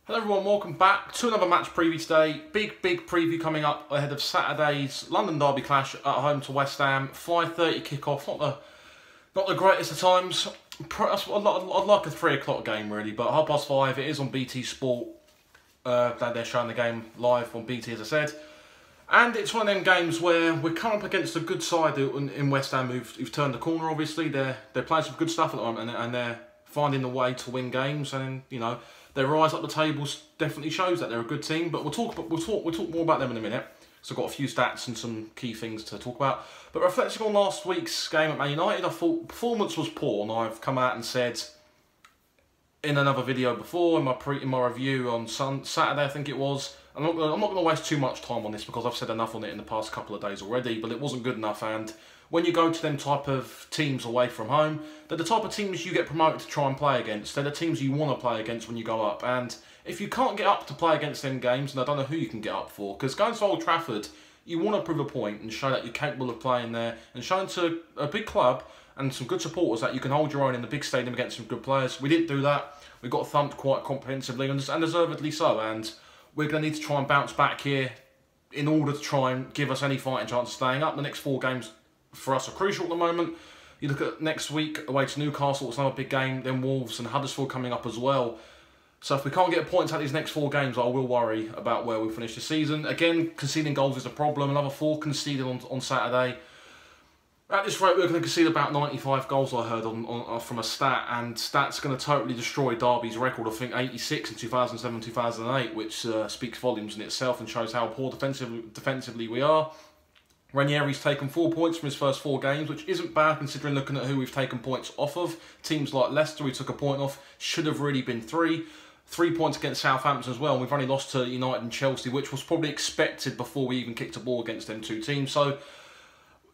Hello everyone, welcome back to another match preview today. Big preview coming up ahead of Saturday's London derby clash at home to West Ham. 5:30 kickoff, not the greatest of times. I'd like a 3 o'clock game really, but 5:30, it is on BT Sport. They're showing the game live on BT, as I said. And it's one of them games where we're coming up against a good side in West Ham who've turned the corner, obviously. They're playing some good stuff at the moment and they're finding the way to win games, and you know, their rise up the tables definitely shows that they're a good team. But we'll talk more about them in a minute. So I've got a few stats and some key things to talk about. But reflecting on last week's game at Man United, I thought performance was poor, and I've come out and said in another video before, in my review on Saturday, I think it was. I'm not going to waste too much time on this because I've said enough on it in the past couple of days already. But it wasn't good enough, and when you go to them type of teams away from home, they're the type of teams you get promoted to try and play against. They're the teams you want to play against when you go up. And if you can't get up to play against them games, then I don't know who you can get up for. Because going to Old Trafford, you want to prove a point and show that you're capable of playing there, and showing to a big club and some good supporters that you can hold your own in the big stadium against some good players. We didn't do that. We got thumped quite comprehensively, and deservedly so. And we're going to need to try and bounce back here in order to try and give us any fighting chance of staying up. The next 4 games for us are crucial at the moment. You look at next week away to Newcastle, it's another big game, then Wolves and Huddersfield coming up as well. So if we can't get points out of these next 4 games, I will worry about where we finish the season. Again, conceding goals is a problem. Another 4 conceded on Saturday. At this rate, we're going to concede about 95 goals, I heard from a stat, and that's going to totally destroy Derby's record. I think 86 in 2007-2008, which speaks volumes in itself and shows how poor defensively we are. Ranieri's taken 4 points from his first 4 games, which isn't bad considering looking at who we've taken points off of. Teams like Leicester, we took a point off, should have really been 3. 3 points against Southampton as well, and we've only lost to United and Chelsea, which was probably expected before we even kicked a ball against them 2 teams. So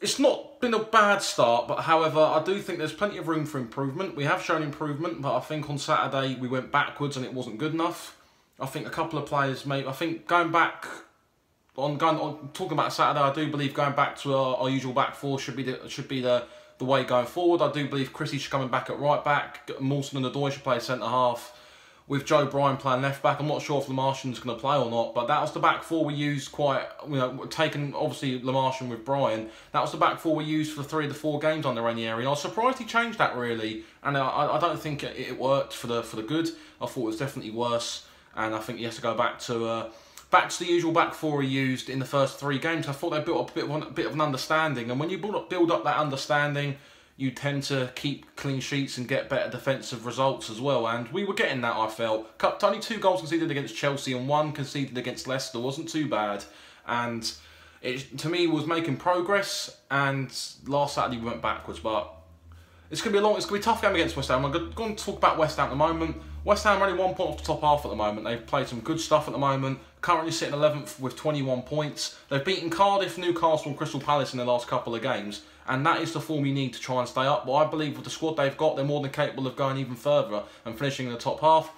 it's not been a bad start, but however, I do think there's plenty of room for improvement. We have shown improvement, but I think on Saturday we went backwards and it wasn't good enough. I think a couple of players, I think talking about Saturday, I do believe going back to our usual back 4 should be the way going forward. I do believe Chrissy should come back at right back. Mawson and Odoi should play centre half, with Joe Bryan playing left back. I'm not sure if Lamartian's going to play or not, but that was the back 4 we used quite, taking obviously Lamartian with Bryan. That was the back 4 we used for 3 of the 4 games under Ranieri. And I was surprised he changed that really, and I don't think it worked for the good. I thought it was definitely worse, and I think he has to go back to the usual back 4 he used in the first 3 games. I thought they built up a bit of an understanding, and when you build up that understanding, you tend to keep clean sheets and get better defensive results as well. And we were getting that, I felt. Only 2 goals conceded against Chelsea and 1 conceded against Leicester. Wasn't too bad. And it, to me, was making progress. And last Saturday we went backwards. But it's going to be a tough game against West Ham. I'm going to talk about West Ham at the moment. West Ham are only 1 point off the top half at the moment. They've played some good stuff at the moment. Currently sitting 11th with 21 points. They've beaten Cardiff, Newcastle and Crystal Palace in the last couple of games. And that is the form you need to try and stay up. But I believe with the squad they've got, they're more than capable of going even further and finishing in the top half.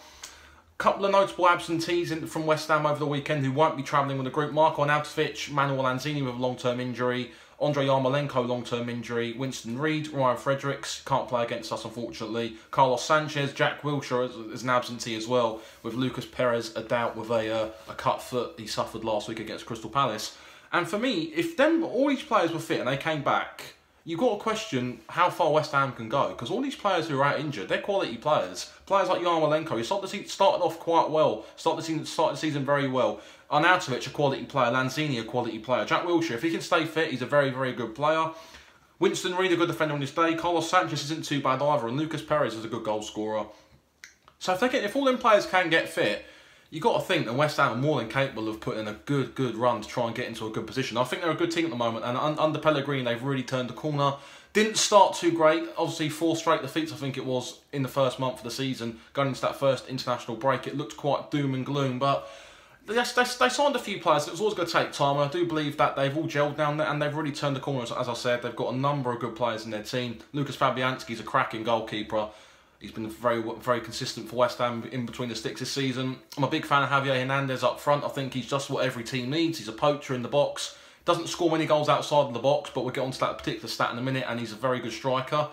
Couple of notable absentees from West Ham over the weekend who won't be travelling with the group. Marko Arnautovic, Manuel Lanzini with a long-term injury. Andre Yarmolenko, long-term injury. Winston Reid, Ryan Fredericks, can't play against us unfortunately. Carlos Sanchez, Jack Wilshere is an absentee as well, with Lucas Perez a doubt with a cut foot he suffered last week against Crystal Palace. And for me, if all these players were fit and they came back, you've got to question how far West Ham can go, because all these players who are out injured, they're quality players. Players like Yarmolenko, he started off quite well, started the season very well. Arnautovic, a quality player. Lanzini, a quality player. Jack Wilshere, if he can stay fit, he's a very, very good player. Winston Reid, a good defender on his day. Carlos Sanchez isn't too bad either, and Lucas Perez is a good goal scorer. So if all them players can get fit, you've got to think that West Ham are more than capable of putting a good run to try and get into a good position. I think they're a good team at the moment, and under Pellegrini, they've really turned the corner. Didn't start too great. Obviously, 4 straight defeats, I think it was, in the first month of the season. Going into that first international break, it looked quite doom and gloom, but they signed a few players. It was always going to take time, and I do believe that they've all gelled down there, and they've really turned the corner. As I said, they've got a number of good players in their team. Lucas Fabianski's a cracking goalkeeper. He's been very consistent for West Ham in between the sticks this season. I'm a big fan of Javier Hernandez up front. I think he's just what every team needs. He's a poacher in the box. Doesn't score many goals outside of the box, but we'll get onto that particular stat in a minute, and he's a very good striker.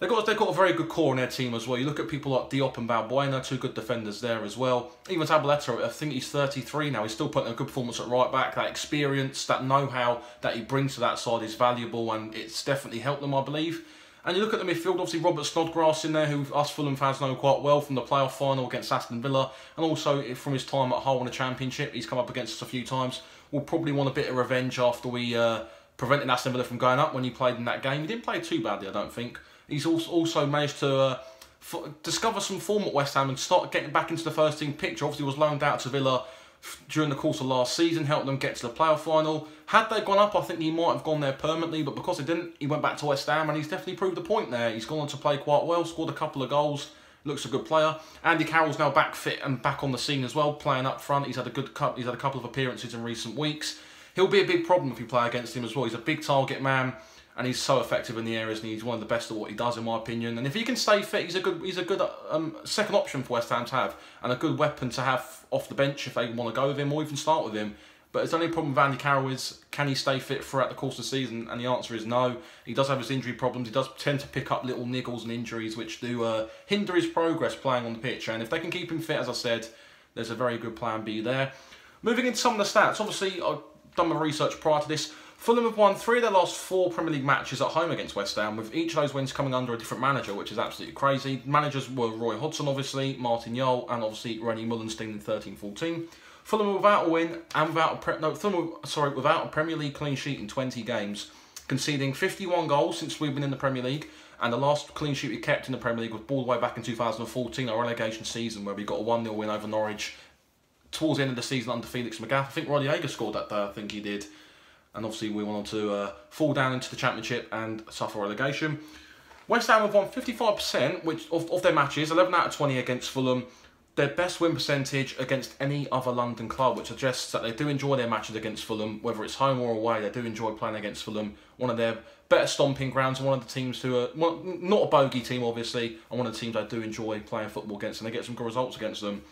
They've got a very good core in their team as well. You look at people like Diop and Balbuena, two good defenders there as well. Even Zabaleta, I think he's 33 now. He's still putting a good performance at right back. That experience, that know-how that he brings to that side is valuable, and it's definitely helped them, I believe. And you look at the midfield, obviously Robert Snodgrass in there, who us Fulham fans know quite well from the playoff final against Aston Villa, and also from his time at Hull in the Championship. He's come up against us a few times. We'll probably want a bit of revenge after we prevented Aston Villa from going up when he played in that game. He didn't play too badly, I don't think. He's also managed to discover some form at West Ham and start getting back into the first team picture. Obviously was loaned out to Villa during the course of last season, helped them get to the playoff final. Had they gone up, I think he might have gone there permanently, but because he didn't, he went back to West Ham, and he's definitely proved a point there. He's gone on to play quite well, scored a couple of goals, looks a good player. Andy Carroll's now back fit and back on the scene as well, playing up front. He's had a couple of appearances in recent weeks. He'll be a big problem if you play against him as well. He's a big target man, and he's so effective in the areas, and he's one of the best at what he does, in my opinion. And if he can stay fit, he's a good second option for West Ham to have, and a good weapon to have off the bench if they want to go with him or even start with him. But the only problem with Andy Carroll is, can he stay fit throughout the course of the season? And the answer is no. He does have his injury problems. He does tend to pick up little niggles and injuries which do hinder his progress playing on the pitch. And if they can keep him fit, as I said, there's a very good plan B there. Moving into some of the stats, obviously I've done my research prior to this. Fulham have won 3 of their last 4 Premier League matches at home against West Ham, with each of those wins coming under a different manager, which is absolutely crazy. Managers were Roy Hodgson, obviously, Martin Jol, and obviously Rennie Mullenstein in 13-14. Fulham were without a win and without a Premier League clean sheet in 20 games, conceding 51 goals since we've been in the Premier League. And the last clean sheet we kept in the Premier League was all the way back in 2014, our relegation season, where we got a 1-0 win over Norwich towards the end of the season under Felix Magath. I think Roddy Ager scored that day, I think he did. And obviously we went on to fall down into the Championship and suffer relegation. West Ham have won 55% of their matches, 11 out of 20 against Fulham. Their best win percentage against any other London club, which suggests that they do enjoy their matches against Fulham, whether it's home or away. They do enjoy playing against Fulham, one of their better stomping grounds, and one of the teams who are not a bogey team, obviously, and one of the teams I do enjoy playing football against, and they get some good results against them.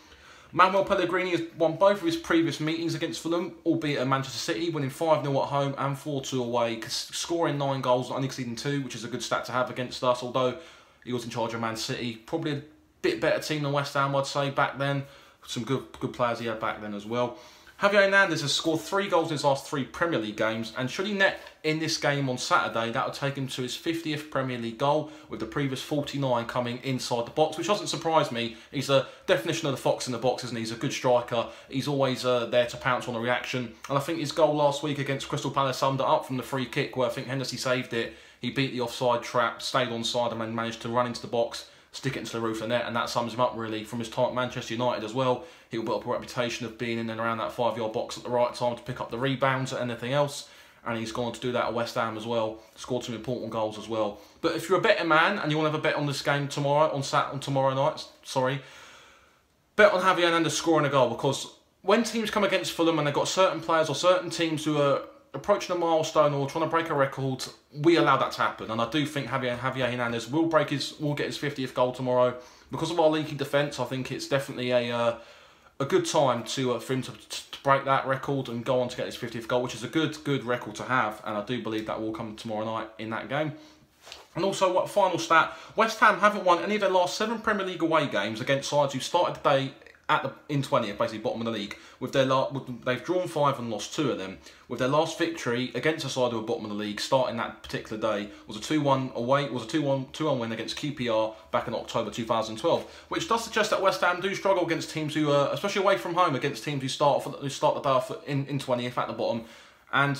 Manuel Pellegrini has won both of his previous meetings against Fulham, albeit at Manchester City, winning 5-0 at home and 4-2 away, scoring 9 goals, only conceding 2, which is a good stat to have against us, although he was in charge of Man City. Probably a bit better team than West Ham, I'd say, back then. Some good players he had back then as well. Javier Hernandez has scored 3 goals in his last 3 Premier League games, and should he net in this game on Saturday, that would take him to his 50th Premier League goal, with the previous 49 coming inside the box, which doesn't surprise me. He's a definition of the fox in the box, isn't he? He's a good striker. He's always there to pounce on a reaction, and I think his goal last week against Crystal Palace summed it up from the free kick, where I think Hennessy saved it. He beat the offside trap, stayed onside, and then managed to run into the box, stick it into the roof of the net, and that sums him up really. From his time at Manchester United as well, he'll build up a reputation of being in and around that 5-yard box at the right time to pick up the rebounds and anything else, and he's gone to do that at West Ham as well, scored some important goals as well. But if you're a betting man and you want to have a bet on this game tomorrow, on tomorrow night, bet on Javier Hernandez scoring a goal, because when teams come against Fulham and they've got certain players or certain teams who are approaching a milestone or trying to break a record, we allow that to happen. And I do think Javier Hernandez will get his 50th goal tomorrow. Because of our leaky defence, I think it's definitely a good time for him to break that record and go on to get his 50th goal, which is a good record to have. And I do believe that will come tomorrow night in that game. And also, what final stat, West Ham haven't won any of their last 7 Premier League away games against sides who started the day in 20th, basically bottom of the league. They've drawn 5 and lost 2 of them. With their last victory against a side who were bottom of the league, starting that particular day, was a 2-1 away. Was a 2-1 win against QPR back in October 2012, which does suggest that West Ham do struggle against teams who, especially away from home, against teams who start the day off in 20th at the bottom. And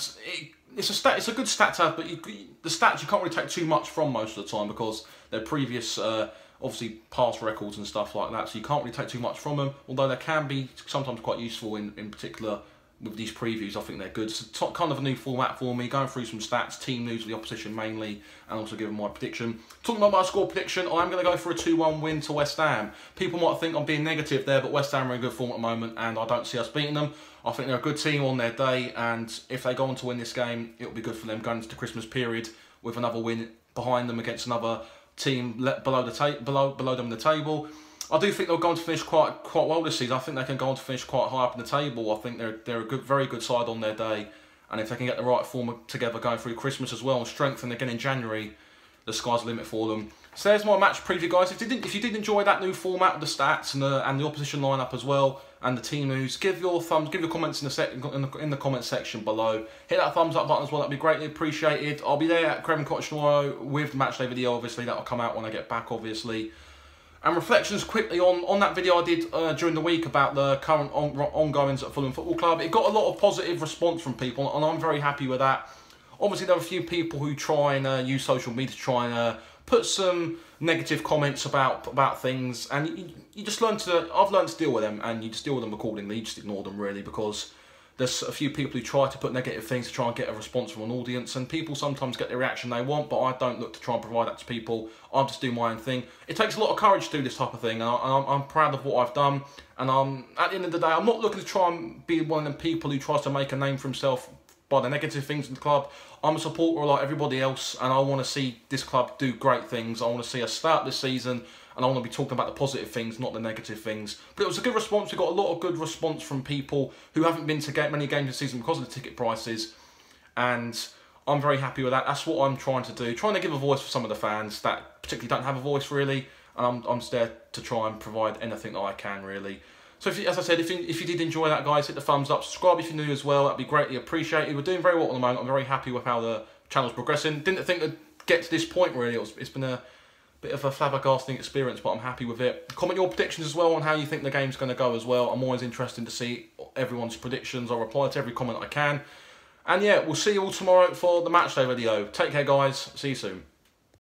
it's a good stat to have, but the stats you can't really take too much from most of the time, because their previous obviously past records and stuff like that, so you can't really take too much from them, although they can be sometimes quite useful in particular with these previews. I think they're good. It's kind of a new format for me, going through some stats, team news of the opposition mainly, and also giving my prediction. Talking about my score prediction, I'm going to go for a 2-1 win to West Ham. People might think I'm being negative there, but West Ham are in good form at the moment, and I don't see us beating them. I think they're a good team on their day, and if they go on to win this game, it'll be good for them going into the Christmas period with another win behind them against another team below them in the table. I do think they'll go on to finish quite well this season. I think they can go on to finish quite high up in the table. I think they're a very good side on their day, and if they can get the right form together going through Christmas as well and strengthen again in January, the sky's the limit for them. So there's my match preview, guys. If you did enjoy that new format of the stats and the opposition lineup as well, and the team news, give your comments in the comment section below. Hit that thumbs up button as well. That'd be greatly appreciated. I'll be there at Craven Cottage tomorrow with the match day video. Obviously, that'll come out when I get back. Obviously. And reflections quickly on that video I did during the week about the current ongoings at Fulham Football Club. It got a lot of positive response from people, and I'm very happy with that. Obviously, there are a few people who try and use social media to try and put some negative comments about things, and you just learn to. I've learned to deal with them, and you just deal with them accordingly. You just ignore them really, because there's a few people who try to put negative things to try and get a response from an audience, and people sometimes get the reaction they want, but I don't look to try and provide that to people. I just do my own thing. It takes a lot of courage to do this type of thing, and I'm proud of what I've done. And at the end of the day, I'm not looking to try and be one of them people who tries to make a name for himself by the negative things in the club. I'm a supporter like everybody else, and I want to see this club do great things. I want to see us start this season, and I want to be talking about the positive things, not the negative things. But it was a good response. We got a lot of good response from people who haven't been to many games this season because of the ticket prices, and I'm very happy with that. That's what I'm trying to do, trying to give a voice for some of the fans that particularly don't have a voice really, and I'm just there to try and provide anything that I can really. So, as I said, if you did enjoy that, guys, hit the thumbs up. Subscribe if you're new as well. That'd be greatly appreciated. We're doing very well at the moment. I'm very happy with how the channel's progressing. Didn't think it'd get to this point, really. It's been a bit of a flabbergasting experience, but I'm happy with it. Comment your predictions as well on how you think the game's going to go as well. I'm always interested to see everyone's predictions. I'll reply to every comment I can. And yeah, we'll see you all tomorrow for the matchday video. Take care, guys. See you soon.